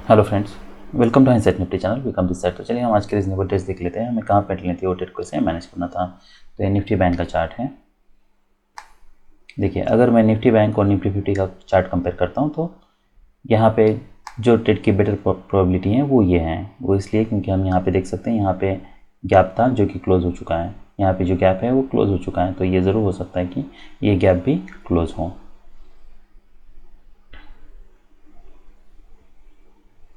Hello friends, welcome to Hindsight Nifty channel. Welcome this side. तो चलिए हम आज के रीजनेबल ट्रेड्स देख लेते हैं, हमें कहाँ पे लेनी थी, वो ट्रेड को कैसे मैनेज करना था। तो ये निफ्टी बैंक का चार्ट है। देखिए, अगर मैं निफ्टी बैंक और निफ्टी 50 का चार्ट कंपेयर करता हूँ तो यहाँ पे जो ट्रेड की बेटर प्रोबेबिलिटी है वो ये है। वो इसलिए क्योंकि हम यहाँ पे देख सकते हैं, यहाँ पे गैप था जो कि क्लोज हो चुका है। यहाँ पे जो गैप है वो क्लोज हो चुका है, तो ये ज़रूर हो सकता है कि ये गैप भी क्लोज हो।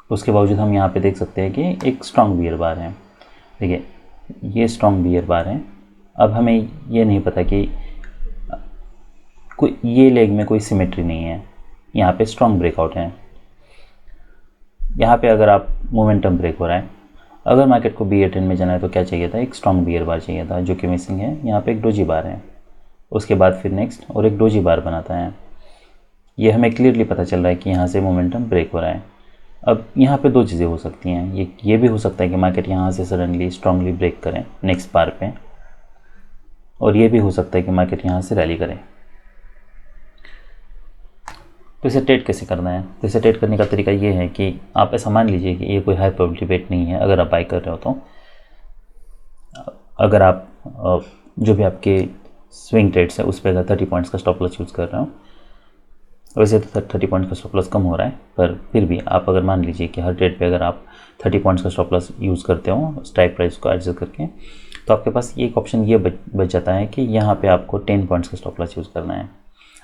उसके बावजूद हम यहाँ पे देख सकते हैं कि एक स्ट्रॉन्ग बियर बार है। देखिए, ये स्ट्रॉन्ग बियर बार है। अब हमें ये नहीं पता कि कोई ये लेग में कोई सिमेट्री नहीं है, यहाँ पे स्ट्रॉन्ग ब्रेकआउट है। यहाँ पे अगर आप मोमेंटम ब्रेक हो रहा है, अगर मार्केट को बी ए10 में जाना है तो क्या चाहिए था, एक स्ट्रॉन्ग बियर बार चाहिए था, जो कि मिसिंग है। यहाँ पे एक डोजी बार है, उसके बाद फिर नेक्स्ट और एक डोजी बार बनाता है। ये हमें क्लियरली पता चल रहा है कि यहाँ से मोमेंटम ब्रेक हो रहा है। अब यहाँ पे दो चीज़ें हो सकती हैं। ये भी हो सकता है कि मार्केट यहाँ से सडनली स्ट्रांगली ब्रेक करें नेक्स्ट बार पे, और ये भी हो सकता है कि मार्केट यहाँ से रैली करे। तो इसे ट्रेड कैसे करना है? तो इसे ट्रेड करने का तरीका ये है कि आप ऐसा मान लीजिए कि ये कोई हाई प्रोबेबिलिटी बेट नहीं है। अगर आप बाई कर रहे हो तो अगर आप जो भी आपके स्विंग ट्रेड्स है उस पर अगर 30 पॉइंट्स का स्टॉप लॉस यूज़ कर रहे हो, वैसे तो 30 पॉइंट्स का स्टॉप लॉस कम हो रहा है, पर फिर भी आप अगर मान लीजिए कि हर ट्रेड पे अगर आप 30 पॉइंट्स का स्टॉप लॉस यूज़ करते हो स्ट्राइक प्राइस को एडजस्ट करके, तो आपके पास ये एक ऑप्शन ये बच जाता है कि यहाँ पे आपको 10 पॉइंट्स का स्टॉप लॉस यूज़ करना है।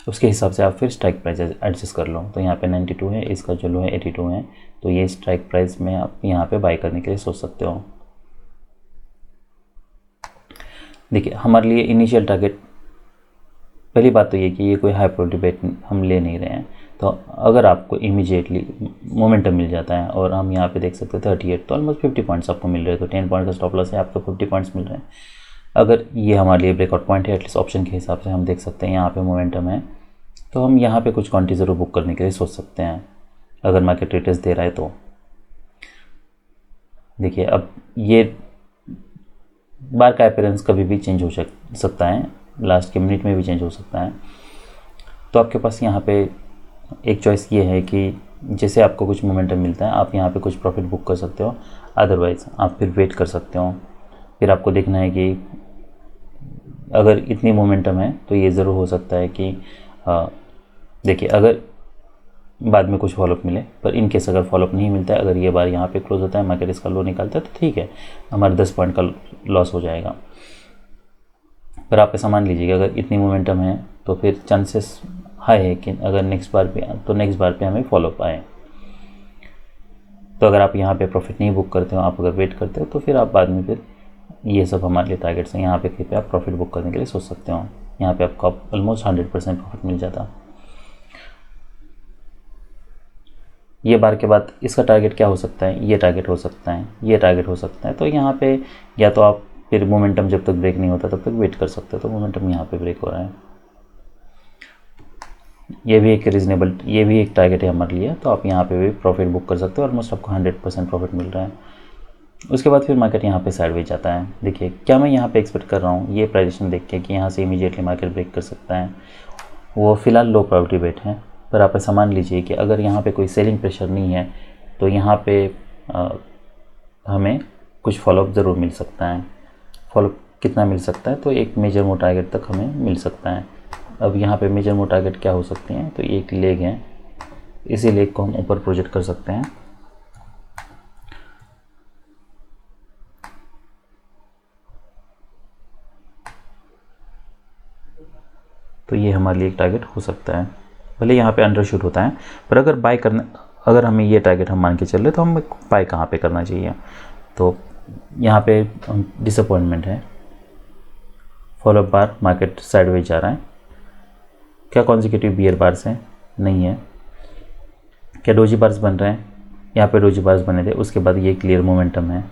उसके हिसाब से आप फिर स्ट्राइक प्राइस एडजस्ट कर लो। तो यहाँ पे 92 है, इसका जो लो है 82 है, तो ये स्ट्राइक प्राइस में आप यहाँ पे बाई करने के लिए सोच सकते हो। देखिए, हमारे लिए इनिशियल टारगेट, पहली बात तो ये कि ये कोई हाई प्रोबेबिलिटी बेट हम ले नहीं रहे हैं। तो अगर आपको इमीडिएटली मोमेंटम मिल जाता है, और हम यहाँ पे देख सकते हैं 38, तो ऑलमोस्ट 50 पॉइंट्स आपको मिल रहे हैं। तो 10 पॉइंट का स्टॉप लॉस है, आपको 50 पॉइंट्स मिल रहे हैं। अगर ये हमारे लिए ब्रेकआउट पॉइंट है, एटलीस्ट ऑप्शन के हिसाब से हम देख सकते हैं यहाँ पे मोमेंटम है, तो हम यहाँ पे कुछ क्वांटिटी ज़रूर बुक करने के लिए सोच सकते हैं अगर मार्केट रिटर्न्स दे रहा है तो। देखिए, अब ये बार का अपीयरेंस कभी भी चेंज हो सकता है, लास्ट के मिनट में भी चेंज हो सकता है। तो आपके पास यहाँ पे एक चॉइस ये है कि जैसे आपको कुछ मोमेंटम मिलता है आप यहाँ पे कुछ प्रॉफिट बुक कर सकते हो, अदरवाइज़ आप फिर वेट कर सकते हो। फिर आपको देखना है कि अगर इतनी मोमेंटम है तो ये ज़रूर हो सकता है कि देखिए, अगर बाद में कुछ फॉलोअप मिले, पर इन केस अगर फॉलोअप नहीं मिलता है, अगर ये बार यहाँ पे क्लोज होता है, मार्केट इसका लो निकालता है, तो ठीक है, हमारा 10 पॉइंट का लॉस हो जाएगा। पर आप ऐसा मान लीजिए कि अगर इतनी मोमेंटम है तो फिर चांसेस हाई है कि अगर नेक्स्ट बार पे हमें फॉलोअप आए। तो अगर आप यहाँ पे प्रॉफिट नहीं बुक करते हो, आप अगर वेट करते हो, तो फिर आप बाद में फिर ये सब हमारे लिए टारगेट्स हैं। यहाँ पे आप प्रॉफिट बुक करने के लिए सोच सकते हो। यहाँ पे आपको ऑलमोस्ट 100% प्रॉफिट मिल जाता। ये बार के बाद इसका टारगेट क्या हो सकता है, ये टारगेट हो सकता है, ये टारगेट हो सकता है। तो यहाँ पे या तो आप फिर मोमेंटम जब तक ब्रेक नहीं होता तब तक वेट कर सकते हो। तो मोमेंटम यहाँ पे ब्रेक हो रहा है, ये भी एक टारगेट है हमारे लिए। तो आप यहाँ पे भी प्रॉफिट बुक कर सकते हो, ऑलमोस्ट आपको 100% प्रॉफिट मिल रहा है। उसके बाद फिर मार्केट यहाँ पे साइडवेज जाता है। देखिए, क्या मैं यहाँ पे एक्सपेक्ट कर रहा हूँ ये प्राइजेशन देख के कि यहाँ से इमीडिएटली मार्केट ब्रेक कर सकता है, वो फिलहाल लो प्रोबेबिलिटी बेट है। पर आप ऐसा मान लीजिए कि अगर यहाँ पे कोई सेलिंग प्रेशर नहीं है तो यहाँ पे हमें कुछ फॉलोअप ज़रूर मिल सकता है। फॉलोअप कितना मिल सकता है, तो एक मेजर मोड टारगेट तक हमें मिल सकता है। अब यहाँ पे मेजर मोड टारगेट क्या हो सकते हैं, तो एक लेग है, इसी लेग को हम ऊपर प्रोजेक्ट कर सकते हैं। तो ये हमारे लिए एक टारगेट हो सकता है, भले यहाँ पे अंडर शूट होता है। पर अगर हमें ये टारगेट हम मान के चल रहे तो हमें बाय कहाँ पे करना चाहिए। तो यहाँ पे डिसअपॉइंटमेंट है, फॉलोअप बार, मार्केट साइडवेज जा रहा है। क्या कॉन्जिक्यूटिव बियर बार्स हैं? नहीं है। क्या डोजी बार्स बन रहे हैं? यहाँ पे डोजी बार्स बने थे, उसके बाद ये क्लियर मोमेंटम है।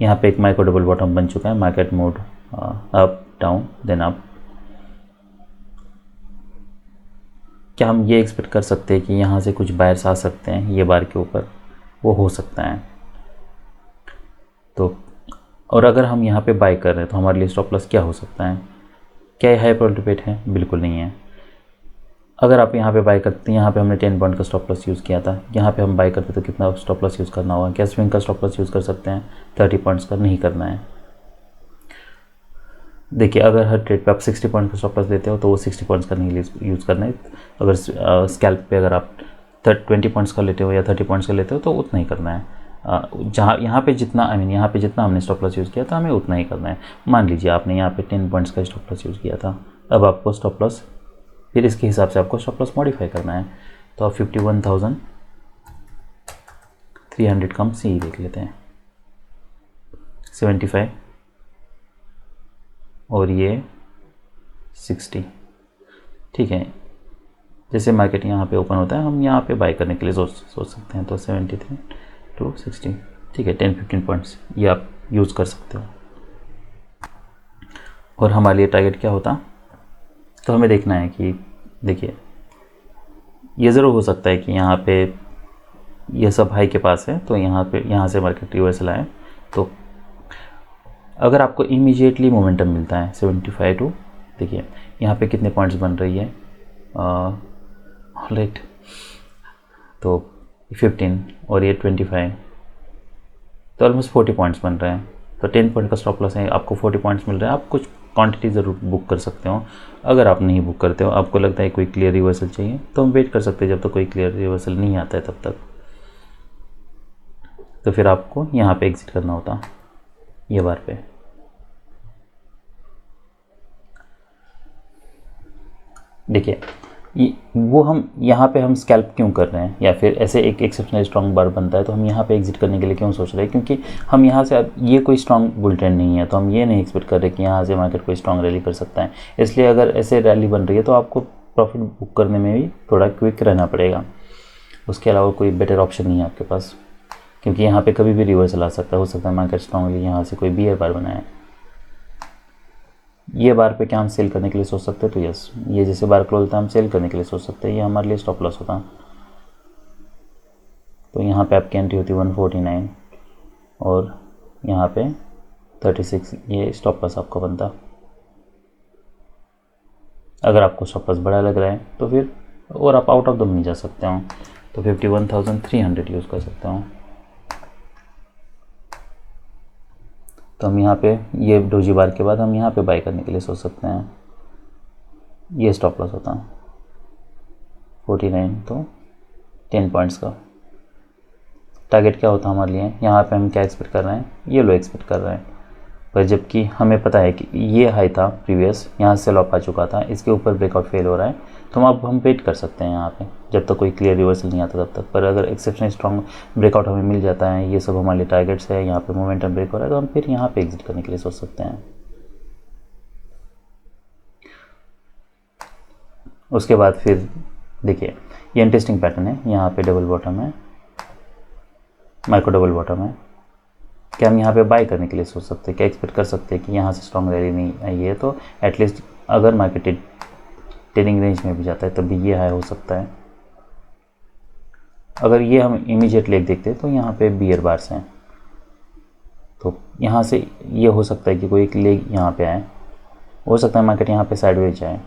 यहाँ पे एक माइक्रो डबल बॉटम बन चुका है, market mode up down then up. क्या हम ये एक्सपेक्ट कर सकते हैं कि यहाँ से कुछ बायर्स आ सकते हैं ये बार के ऊपर? वो हो सकता है। तो और अगर हम यहाँ पे बाय कर रहे हैं तो हमारे लिए स्टॉप लॉस क्या हो सकता है? क्या ये हाई प्रोबेबिलिटी बेट है? बिल्कुल नहीं है। अगर आप यहाँ पे बाय करते हैं, यहाँ पे हमने 10 पॉइंट का स्टॉप लॉस यूज़ किया था, यहाँ पे हम बाय करते तो कितना स्टॉप लॉस यूज़ करना होगा? क्या स्विंग का स्टॉप लॉस यूज़ कर सकते हैं? 30 पॉइंट्स का नहीं करना है। देखिए, अगर हर ट्रेड पे आप 60 पॉइंट का स्टॉप लॉस लेते हो तो वो 60 पॉइंट्स का नहीं यूज़ करना है। अगर स्कैल्प पे अगर आप 20 पॉइंट्स का लेते हो या 30 पॉइंट्स का लेते हो तो उतना ही करना है। जहाँ यहाँ पे जितना यहाँ पे जितना हमने स्टॉप लॉस यूज़ किया था हमें उतना ही करना है। मान लीजिए आपने यहाँ पे 10 पॉइंट्स का स्टॉप लॉस यूज़ किया था, अब आपको स्टॉप लॉस फिर इसके हिसाब से आपको स्टॉप लॉस मॉडिफाई करना है। तो आप 51,300 का हम सी देख लेते हैं, 75 और ये 60, ठीक है। जैसे मार्केट यहाँ पे ओपन होता है हम यहाँ पे बाय करने के लिए सोच सकते हैं। तो 73 to 60, ठीक है, 10-15 पॉइंट्स ये आप यूज़ कर सकते हो। और हमारे लिए टारगेट क्या होता? तो हमें देखना है कि देखिए, ये ज़रूर हो सकता है कि यहाँ पे ये सब हाई के पास है तो यहाँ से मार्केट रिवर्सल आए। तो अगर आपको इमीडिएटली मोमेंटम मिलता है 75 टू, देखिए यहाँ पे कितने पॉइंट्स बन रही है, राइट, तो 15 और ये 25, तो ऑलमोस्ट 40 पॉइंट्स बन रहे हैं। तो 10 पॉइंट का स्टॉप लॉस है, आपको 40 पॉइंट्स मिल रहे हैं। आप कुछ क्वांटिटी ज़रूर बुक कर सकते हो। अगर आप नहीं बुक करते हो, आपको लगता है कोई क्लियर रिवर्सल चाहिए, तो हम वेट कर सकते हैं जब तक कोई क्लियर रिवर्सल नहीं आता है तब तक। तो फिर आपको यहाँ पे एग्जिट करना होता, ये बार पे। देखिए वो हम यहाँ पे हम स्कैल्प क्यों कर रहे हैं, या फिर ऐसे एक एक्सेप्शनल स्ट्रॉन्ग बार बनता है तो हम यहाँ पे एग्जिट करने के लिए क्यों सोच रहे हैं? क्योंकि हम यहाँ से, अब ये कोई स्ट्रॉन्ग बुल ट्रेंड नहीं है, तो हम ये नहीं एक्सपेक्ट कर रहे कि यहाँ से मार्केट कोई स्ट्रॉन्ग रैली कर सकता है। इसलिए अगर ऐसे रैली बन रही है तो आपको प्रॉफिट बुक करने में भी थोड़ा क्विक रहना पड़ेगा। उसके अलावा कोई बेटर ऑप्शन नहीं है आपके पास, क्योंकि यहाँ पर कभी भी रिवर्सल आ सकता है। हो सकता है मार्केट स्ट्रॉन्गली यहाँ से कोई बियर बार बनाए। ये बार पे क्या हम सेल करने के लिए सोच सकते हैं? तो यस, ये जैसे बार क्लोज होता है हम सेल करने के लिए सोच सकते हैं, ये हमारे लिए स्टॉप लॉस होता। तो यहाँ पे आपकी एंट्री होती 149 और यहाँ पे 36, ये स्टॉप लॉस आपका बनता। अगर आपको स्टॉप लॉस बड़ा लग रहा है तो फिर और आप आउट ऑफ द मनी जा सकते हो, तो 51,300 यूज़ कर सकते हो। तो हम यहाँ पे ये डोजी बार के बाद हम यहाँ पे बाय करने के लिए सोच सकते हैं। ये स्टॉप लॉस होता 49, तो 10 पॉइंट्स का टारगेट क्या होता हमारे लिए? यहाँ पे हम क्या एक्सपेक्ट कर रहे हैं? ये लो एक्सपेक्ट कर रहे हैं, पर जबकि हमें पता है कि ये हाई था प्रीवियस, यहाँ से लॉप आ चुका था, इसके ऊपर ब्रेकआउट फेल हो रहा है। तो हम वेट कर सकते हैं यहाँ पे जब तक कोई क्लियर रिवर्सल नहीं आता तब तक। पर अगर एक्सेप्शनल स्ट्रॉन्ग ब्रेकआउट हमें मिल जाता है, ये सब हमारे लिए टारगेट्स है, यहाँ पे मोमेंटम ब्रेक हो रहा है, तो हम फिर यहाँ पे एग्जिट करने के लिए सोच सकते हैं। उसके बाद फिर देखिए, ये इंटरेस्टिंग पैटर्न है, यहाँ पे डबल बॉटम है, माइक्रो डबल बॉटम है। क्या हम यहाँ पे बाय करने के लिए सोच सकते हैं? क्या एक्सपेक्ट कर सकते हैं कि यहाँ से स्ट्रॉन्ग रैली नहीं आई है तो एटलीस्ट अगर मार्केट ट्रेडिंग रेंज में भी जाता है तब भी ये हाई हो सकता है। अगर ये हम इमीडिएट लेग देखते हैं तो यहाँ पे बियर बार्स हैं, तो यहाँ से ये हो सकता है कि कोई एक लेग यहाँ पे आए, हो सकता है मार्केट यहाँ पे साइडवेज जाए।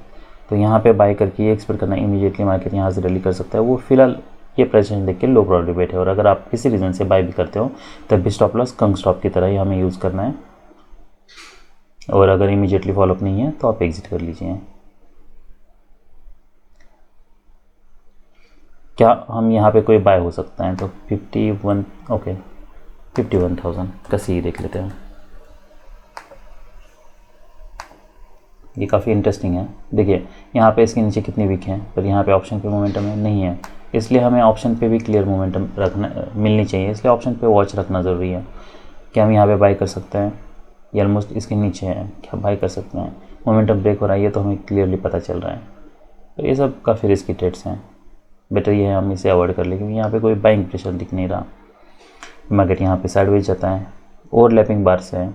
तो यहाँ पे बाय करके ये एक्सपेक्ट करना इमीडिएटली मार्केट यहाँ से रैली कर सकता है, वो फिलहाल ये प्रेजेंट देख के लो प्रोबेबिलिटी है। और अगर आप किसी रीज़न से बाय भी करते हो तब भी स्टॉप लॉस कंग स्टॉप की तरह ही हमें यूज़ करना है, और अगर इमीडिएटली फॉलोअप नहीं है तो आप एग्जिट कर लीजिए। क्या हम यहाँ पे कोई बाय हो सकता है? तो 51, ओके, 51,000 का सी देख लेते हैं। ये काफ़ी इंटरेस्टिंग है। देखिए यहाँ पे इसके नीचे कितनी वीक हैं, पर यहाँ पे ऑप्शन पे मोमेंटम है नहीं है, इसलिए हमें ऑप्शन पे भी क्लियर मोमेंटम रखना मिलनी चाहिए, इसलिए ऑप्शन पे वॉच रखना ज़रूरी है। क्या हम यहाँ पे बाय कर सकते हैं? ये ऑलमोस्ट इसके नीचे है, क्या बाय कर सकते हैं? मोमेंटम ब्रेक हो रहा है, ये तो हमें क्लियरली पता चल रहा है। तो ये सब काफ़ी रिस्की ट्रेड्स हैं, बेटर ये है हम इसे अवॉइड कर लें, क्योंकि यहाँ पे कोई बाइंग प्रेशर दिख नहीं रहा। मार्केट यहाँ पे साइडवेज जाता है, ओवरलैपिंग बार से है,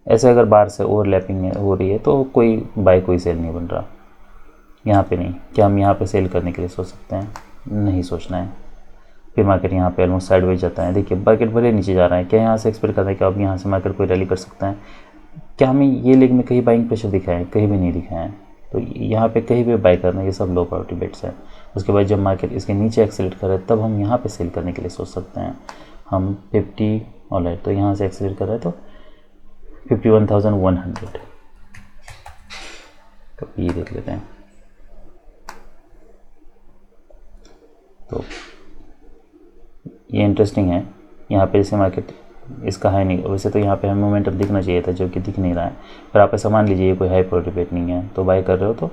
ऐसे अगर बार से ओवरलैपिंग हो रही है तो कोई बाय कोई सेल नहीं बन रहा, यहाँ पे नहीं। क्या हम यहाँ पे सेल करने के लिए सोच सकते हैं? नहीं सोचना है। फिर मार्केट यहाँ पे ऑलमोस्ट साइडवेज जाता है, देखिए मार्केट भले नीचे जा रहा है, क्या यहाँ से एक्सपेक्ट करता है कि अब यहाँ से मार्केट कोई रैली कर सकता है? क्या हमें ये लेग में कहीं बाइंग प्रेशर दिखा है? कहीं भी नहीं दिखा है। तो यहाँ पे कहीं भी बाई करना, ये सब लो प्रायोरिटी बेट्स है। उसके बाद जब मार्केट इसके नीचे एक्सेलरेट करे तब हम यहाँ पे सेल करने के लिए सोच सकते हैं। हम 50 ऑलराइट, तो यहाँ से एक्सेलरेट कर रहे हैं तो 51,100 तो ये देख लेते हैं। तो ये इंटरेस्टिंग है, यहाँ पे जैसे मार्केट इसका हाई नहीं, वैसे तो यहाँ पे हमें मोमेंटम दिखना चाहिए था जो कि दिख नहीं रहा है, पर आप ऐसा मान लीजिए ये कोई हाई प्रायोरिटी बेट नहीं है तो बाय कर रहे हो तो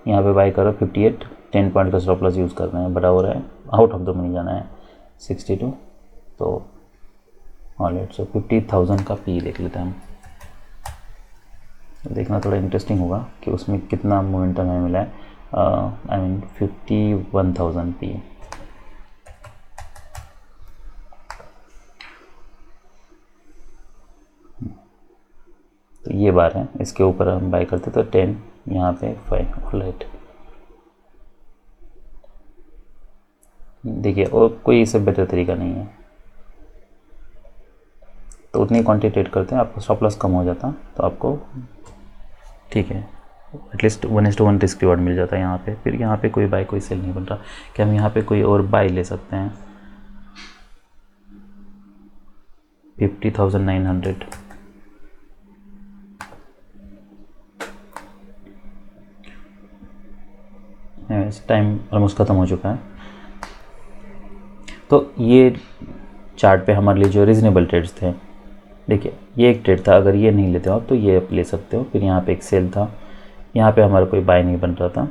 यहाँ पे बाय करो 58, 10 पॉइंट का स्टॉप लॉस यूज़ करना है, बड़ा हो रहा है, आउट ऑफ द मनी जाना है 62, तो ऑलराइट, सो 50,000 का पी देख लेते हैं हम। देखना थोड़ा इंटरेस्टिंग होगा कि उसमें कितना मोमेंटम हमें मिला है। I mean 51,000 P. तो ये बार है, इसके ऊपर हम बाय करते तो 10, यहाँ पे 5, ऑलराइट। देखिए और कोई इससे बेटर तरीका नहीं है, तो उतनी क्वांटिटी ट्रेड करते हैं, आपको स्टॉप लॉस कम हो जाता तो आपको ठीक है एटलीस्ट 1:1 रिस्क रिवॉर्ड मिल जाता है यहाँ पे। फिर यहाँ पे कोई बाय कोई सेल नहीं बन रहा, क्या हम यहाँ पे कोई और बाय ले सकते हैं 50,900। टाइम ऑलमोस्ट ख़त्म हो चुका है, तो ये चार्ट पे हमारे लिए जो रीजनेबल ट्रेड्स थे, देखिए ये एक ट्रेड था, अगर ये नहीं लेते हो आप तो ये आप ले सकते हो। फिर यहाँ पे एक सेल था, यहाँ पे हमारा कोई बाय नहीं बन रहा था,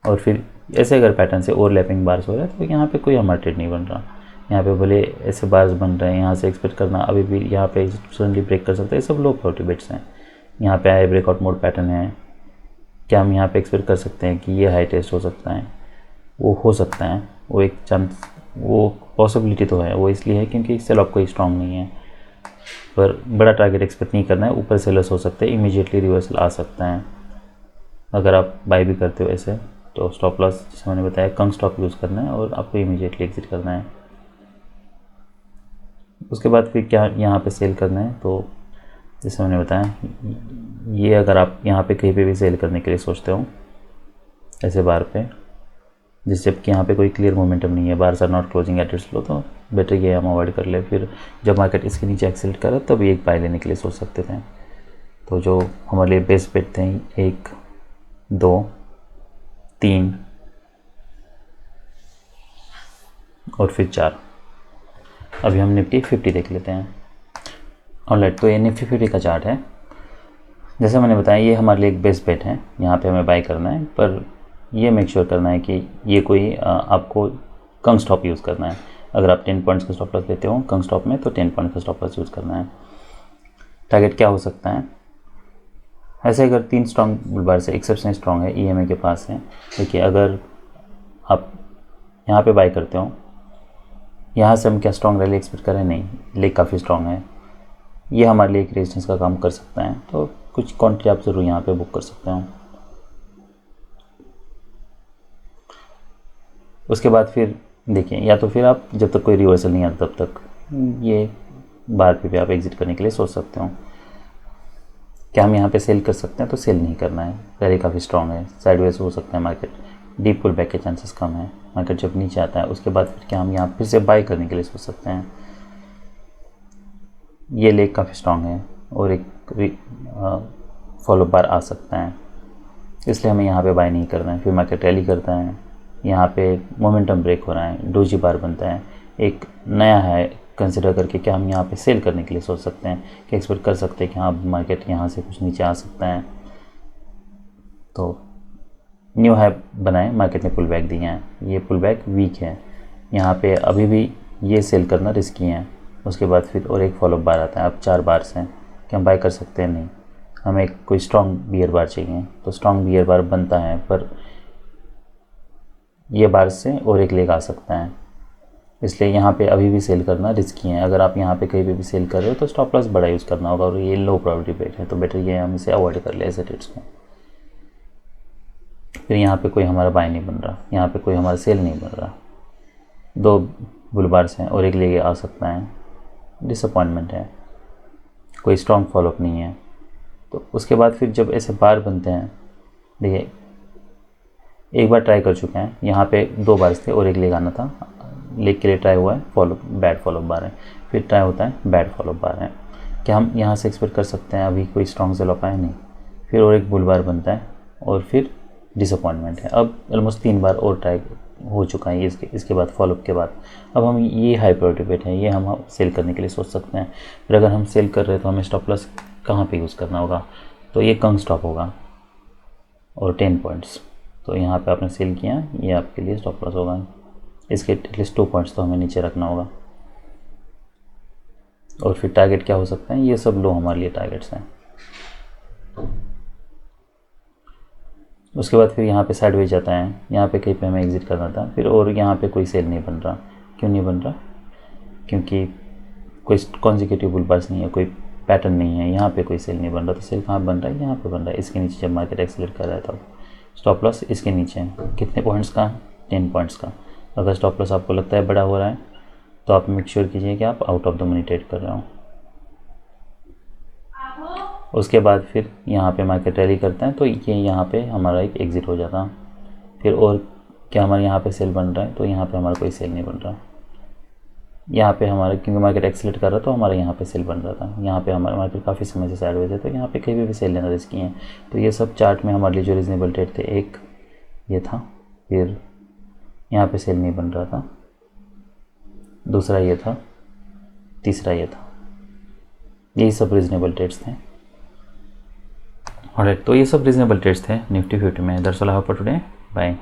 और फिर ऐसे अगर पैटर्न से ओवरलैपिंग बार्स हो रहा है तो यहाँ पे कोई हमारा ट्रेड नहीं बन रहा। यहाँ पे भले ऐसे बार्स बन रहे हैं, यहाँ से एक्सपेक्ट करना अभी भी यहाँ पे सडनली ब्रेक कर सकते हैं, सब लो प्रायोरिटी बेट्स हैं। यहाँ पे हाई ब्रेकआउट मोड पैटर्न है, क्या हम यहाँ पे एक्सपेक्ट कर सकते हैं कि ये हाई टेस्ट हो सकता है? वो हो सकता है, वो एक चांस, वो पॉसिबिलिटी तो है, वो इसलिए है क्योंकि सेल ऑफ कोई स्ट्रॉन्ग नहीं है, पर बड़ा टारगेट एक्सपेक्ट नहीं करना है। ऊपर सेलर्स हो सकते हैं, इमीडिएटली रिवर्सल आ सकता है। अगर आप बाय भी करते हो ऐसे तो स्टॉप लॉस जैसे मैंने बताया कम स्टॉप यूज़ करना है और आपको इमीडिएटली एग्जिट करना है। उसके बाद फिर क्या यहाँ पे सेल करना है, तो जैसे मैंने बताया ये अगर आप यहाँ पे कहीं पे भी सेल करने के लिए सोचते हो ऐसे बार पे, जिस जबकि यहाँ पे कोई क्लियर मोमेंटम नहीं है, bars are not closing at its low, तो बेटर ये हम अवॉइड कर ले। फिर जब मार्केट इसके नीचे एक्सेलरेट करे तब एक बाय लेने के लिए सोच सकते थे। तो जो हमारे लिए बेस्ट बेट थे 1, 2, 3 और फिर 4। अभी हम निफ्टी 50 देख लेते हैं। ऑलराइट, तो ये निफ्टी 50 का चार्ट है। जैसे मैंने बताया ये हमारे लिए एक बेस्ट बेट है, यहाँ पे हमें बाय करना है, पर ये मेक श्योर करना है कि ये कोई आपको कम स्टॉप यूज़ करना है। अगर आप 10 पॉइंट्स का स्टॉप लॉस लेते हो कम स्टॉप में तो 10 पॉइंट का स्टॉप लॉस यूज़ करना है। टारगेट क्या हो सकता है? ऐसे अगर 3 स्ट्रॉन्ग बुलबार से एक्सेप्शनल स्ट्रॉन्ग है, EMA के पास है। देखिए अगर आप यहाँ पे बाय करते हो, यहाँ से हम क्या स्ट्रॉन्ग रैली एक्सपेक्ट करें? नहीं, लेग काफ़ी स्ट्रॉन्ग है, ये हमारे लिए एक रेजिस्टेंस का काम कर सकता है, तो कुछ क्वांटिटी आप ज़रूर यहाँ पे बुक कर सकते हो। उसके बाद फिर देखिए, या तो फिर आप जब तक कोई रिवर्सल नहीं आता तब तक ये बार पे भी आप एग्जिट करने के लिए सोच सकते हो। क्या हम यहाँ पे सेल कर सकते हैं? तो सेल नहीं करना है, रैली काफ़ी स्ट्रॉन्ग है, साइडवेज हो सकता है मार्केट, डीप पुल बैक के चांसेस कम है। मार्केट जब नीचे आता है उसके बाद फिर क्या हम यहाँ फिर से बाय करने के लिए सोच सकते हैं? ये लेग काफ़ी स्ट्रॉन्ग है और एक फॉलो बार आ सकता है, इसलिए हमें यहाँ पे बाय नहीं करना है। फिर मार्केट रैली करता है, यहाँ पे मोमेंटम ब्रेक हो रहा है, डोजी बार बनता है, एक नया है कंसिडर करके क्या हम यहाँ पे सेल करने के लिए सोच सकते हैं कि एक्सपेक्ट कर सकते हैं कि हाँ मार्केट यहाँ से कुछ नीचे आ सकता है। तो न्यू हाई बनाए, मार्केट ने पुल बैक दिए हैं, ये पुल बैक वीक है, यहाँ पे अभी भी ये सेल करना रिस्की है। उसके बाद फिर और एक फॉलो बार आता है, अब 4 बार्स हैं, क्या हम बाय कर सकते हैं? नहीं, हमें कोई स्ट्रॉन्ग बियर बार चाहिए, तो स्ट्रॉन्ग बियर बार बनता है, पर ये बार से और एक लेग आ सकता है, इसलिए यहाँ पे अभी भी सेल करना रिस्की है। अगर आप यहाँ पे कहीं पे भी सेल कर रहे हो तो स्टॉप लॉस बड़ा यूज़ करना होगा, और ये लो प्रायोरिटी बेट है, तो बेटर ये हम इसे अवॉइड कर ले ऐसे ट्रेड्स को। फिर यहाँ पे कोई हमारा बाय नहीं बन रहा, यहाँ पे कोई हमारा सेल नहीं बन रहा, 2 बुलबार्स हैं और एक लेग आ सकता है, डिसअपॉइंटमेंट है, कोई स्ट्रॉन्ग फॉलोअप नहीं है। तो उसके बाद फिर जब ऐसे बार बनते हैं देखिए एक बार ट्राई कर चुके हैं, यहाँ पे 2 बार थे और एक लेग आना था, लेग के लिए ट्राई हुआ है, बैड फॉलो बार है, फिर ट्राई होता है बैड फॉलो बार है। क्या हम यहाँ से एक्सपेक्ट कर सकते हैं अभी कोई स्ट्रॉन्ग सेल ऑफ आए? नहीं। फिर और एक बुल बार बनता है और फिर डिसअपॉइंटमेंट है। अब ऑलमोस्ट 3 बार और ट्राई हो चुका है इसके बाद फॉलोअप के बाद। अब हम ये हाई प्रायोरिटी पेट है, ये हम सेल करने के लिए सोच सकते हैं। फिर अगर हम सेल कर रहे हैं तो हमें स्टॉप लॉस कहाँ पे यूज़ करना होगा? तो ये कंग स्टॉप होगा और 10 पॉइंट्स। तो यहाँ पे आपने सेल किया, ये आपके लिए स्टॉप लॉस होगा। इसके एटलीस्ट 2 पॉइंट्स तो हमें नीचे रखना होगा। और फिर टारगेट क्या हो सकता है? ये सब लो हमारे लिए टारगेट्स हैं। उसके बाद फिर यहाँ पे साइडवेज जाता है, यहाँ पे कहीं पे हमें एग्जिट करना था फिर, और यहाँ पे कोई सेल नहीं बन रहा। क्यों नहीं बन रहा? क्योंकि कोई कॉन्जिक्यूटिव बुल बार्स नहीं है, कोई पैटर्न नहीं है, यहाँ पे कोई सेल नहीं बन रहा। तो सेल कहाँ बन रहा है? यहाँ पे बन रहा है, इसके नीचे जब मार्केट एक्सीलरेट कर रहा है तब। स्टॉप लॉस इसके नीचे है, कितने पॉइंट्स का? 10 पॉइंट्स का। अगर स्टॉप लॉस आपको लगता है बड़ा हो रहा है तो आप मेक श्योर कीजिए कि आप out of the money trade कर रहे हो। उसके बाद फिर यहाँ पे मार्केट रैली करते हैं तो ये यहाँ पे हमारा एक एग्ज़िट हो जाता। फिर और क्या हमारे यहाँ पे सेल बन रहा है? तो यहाँ पे हमारा कोई सेल नहीं बन रहा। यहाँ पे हमारा क्योंकि मार्केट एक्सीलरेट कर रहा था तो हमारा यहाँ पे सेल बन रहा था। यहाँ पे हमारा मार्केट काफ़ी समय से साइडवेज है तो यहाँ पे कहीं भी सेल लेना रिस्की है। तो ये सब चार्ट में हमारे लिए जो रीजनेबल ट्रेड थे, एक ये था, फिर यहाँ पे सेल नहीं बन रहा था, दूसरा ये था, तीसरा ये था। यही सब रीजनेबल ट्रेड्स थे। ऑलराइट, तो ये सब रीजनेबल ट्रेड्स थे निफ्टी 50 में। That's all I have for today. Bye.